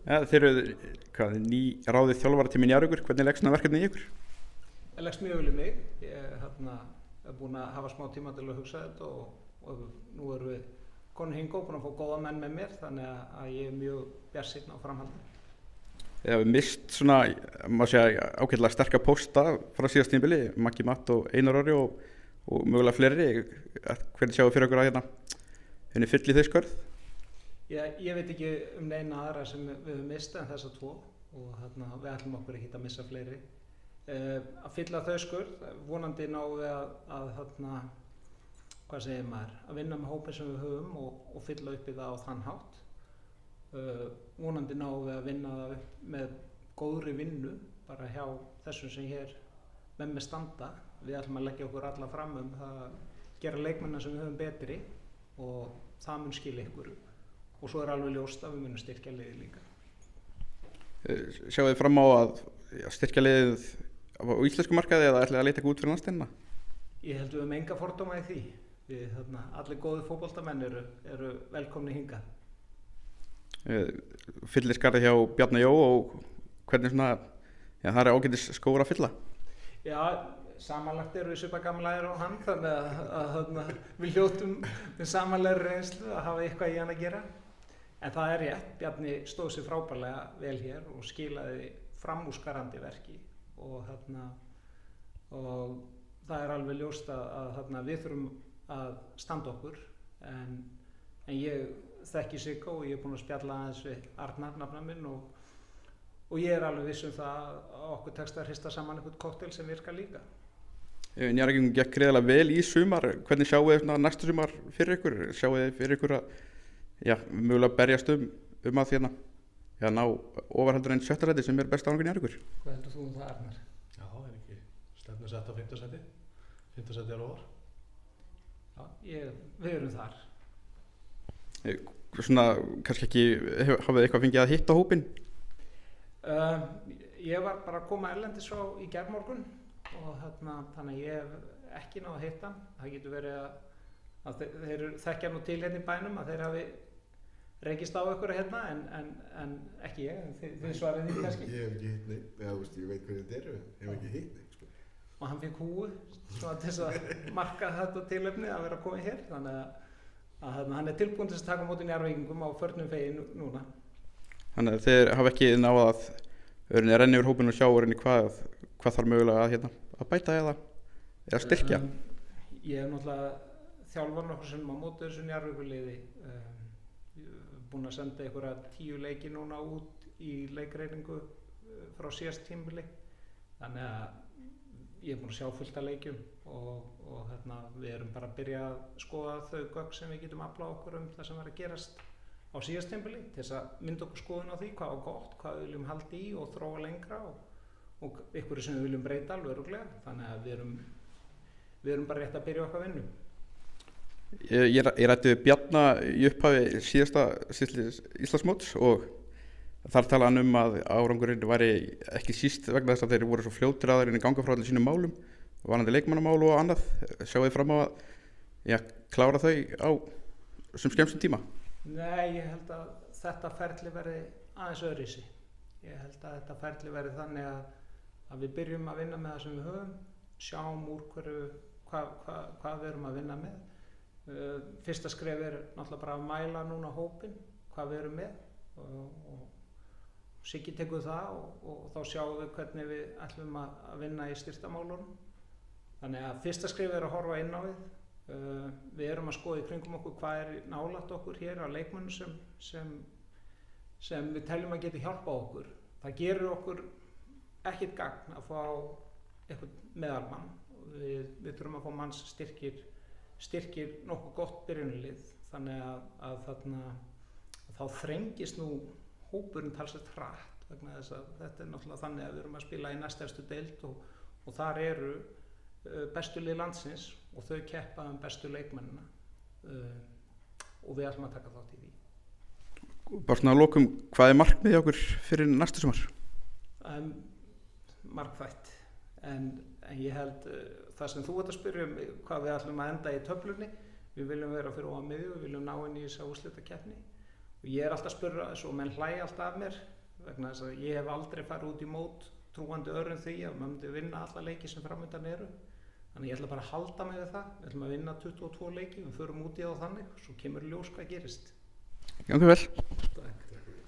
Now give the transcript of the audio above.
Ja, þeir eru ný ráðið þjálfaratími Njarðvíkur, hvernig leggst svona verkefni í ykkur? Það leggst mjög vel í mig. Ég er búinn að hafa smá tíma til að hugsa þetta og nú erum við konur hingað og búin að fá góða menn með mér, þannig að ég er mjög bjartsýnn á framhaldinu. Þið hafið mist svona, maður segja, ágætlega sterka pósta frá síðast tímabili, Maggi Matt og Einar Orri og mögulega fleiri. Hvernig sjáum við fyrir okkur að henni fyll í þau skörð? Ég veit ekki um neina aðra sem við höfum mistað en þessa tvo og við ætlum okkur ekki að missa fleiri. Að fylla þau skörð, vonandi náum við að vinna með hópinn sem við höfum og fylla upp í það á þann hátt. Vonandi náum við að vinna það upp með góðri vinnu bara hjá þessum sem hér með mig standa. Við ætlum að leggja okkur alla fram það að gera leikmennina sem við höfum betri og það mun skila ykkur og svo er alveg ljóst að við munum styrkja liðið líka. Sjáu þið fram á að styrkja liðið á íslensku markaði eða ætlið að leita út fyrir landsteinina? Ég held við höfum enga fordóma í því. Allir góði fótboltamenn eru velkomni hingað. Fyllir skarðið hjá Bjarna Jó og hvernig svona, það er ágætis skór að fylla? Já, samanlagt eru við svipað gamlaðir og hann, þannig að við hljótum með samanlegri reynslu að hafa eitthvað í hann að gera. En það er rétt, Bjarni stóð sér frábærlega vel hér og skilaði framúrskarandi verki og það er alveg ljóst að við þurfum að standa okkur en ég þekki Siggo og ég er búinn að spjalla aðeins við Arnar nafna minn og ég er alveg viss um það að okkur tekst að hrista saman einhvern kokteil sem virkar líka. Njarðvíkingum gekk greiðlega vel í sumar, hvernig sjáu þið næsta sumar fyrir ykkur? Sjáu þið fyrir ykkur að mögulega berjast um að ná ofarhaldur en 7. sæti sem er besta árangur Njarðvíkur? Hvað heldur þú það, Arnar? Já, er ekki stefnu sett á 5. sæti? 5. sæti alveg var? Já, við erum þar. Svona, kannski ekki, hafið þið eitthvað fengið að hitta hópinn? Ég var bara að koma erlendis frá í gærmorgun og þannig að ég hef ekki náð að hitta hann. Það getur verið að þeir þekkja nú til hérna í bænum að þeir hafi rekist á ykkur hérna en ekki ég, þið svarið því kannski. Ég hef ekki hitt neitt, ég veit hvernig þetta eru, ég hef ekki hitt neitt sko. Og hann fikk húu svona til þess að marka þetta tilefni að vera komið hér, þannig að hann er tilbúinn til að taka á móti Njarðvíkingum á förnum vegi núna. Þannig að þeir hafa ekki náð að renna yfir hópinn og sjá hvað þarf mögulega að bæta eða styrkja? Ég hef náttúrulega þjálfar nokkur sem á móti þessu Njarðvíkurliði, búinn að senda einhverja 10 leiki núna út í leikreiningu frá síðast tímabili, þannig að ég er búinn að sjá fullt af leikjum og við erum bara að byrja að skoða þau gögn sem við getum aflað okkur það sem var að gerast á síðast tímabili til þess að mynda okkur skoðun á því hvað var gott, hvað við viljum halda í og þróa lengra og einhverju sem við viljum breyta alveg örugglega, þannig að við erum bara rétt að byrja okkar vinnu. Ég ræddi við Bjarna í upphafi síðasta Íslandsmóts og þar talaði hann að árangurinn væri ekki síst vegna þess að þeir voru svo fljótir að þeir ganga frá allir sínum málum, varðandi leikmannamál og annað. Sjáu þið fram á að klára þau á sem skemmstum tíma? Nei, ég held að þetta ferli verði aðeins öðruvísi. Ég held að þetta ferli verði þannig að við byrjum að vinna með það sem við höfum, sjáum úr hvað við erum að vinna með. Fyrsta skref er náttúrulega bara að mæla núna hópinn, hvað við erum með og Siggi tekur það og þá sjáum við hvernig við ætlum að vinna í styrktamálunum. Þannig að fyrsta skref er að horfa inn á við. Við erum að skoða í kringum okkur hvað er nálægt okkur hér á leikmönnum sem við teljum að geti hjálpað okkur. Það gerir okkur ekkert gagn að fá eitthvað meðalmann. Við þurfum að fá manns styrkir nokkuð gott byrjunarlið, þannig að þá þrengist nú hópurinn talsvert hratt vegna þess að þetta er náttúrulega þannig að við erum að spila í næstefstu deild og þar eru bestu lið landsins og þau keppa bestu leikmennina og við ætlum að taka þátt í því. Bara svona að lokum, hvað er markmiðið okkur fyrir næsta sumar? Margþætt, en ég held það sem þú ert að spyrja hvað við ætlum að enda í töflunni, við viljum vera fyrir ofan miðju, við viljum ná inn í þessa úrslitakeppni og ég er alltaf að spyrja þessu og menn hlæja alltaf af mér vegna þess að ég hef aldrei farið út í mót trúandi öðrum því að maður myndi vinna alla leiki sem framöndan eru. Þannig ég ætla bara að halda mig við það. Við ætlum að vinna 22 leiki, við förum út í það þannig, svo kemur ljós hvað gerist. Gangi vel. Takk. Takk fyrir.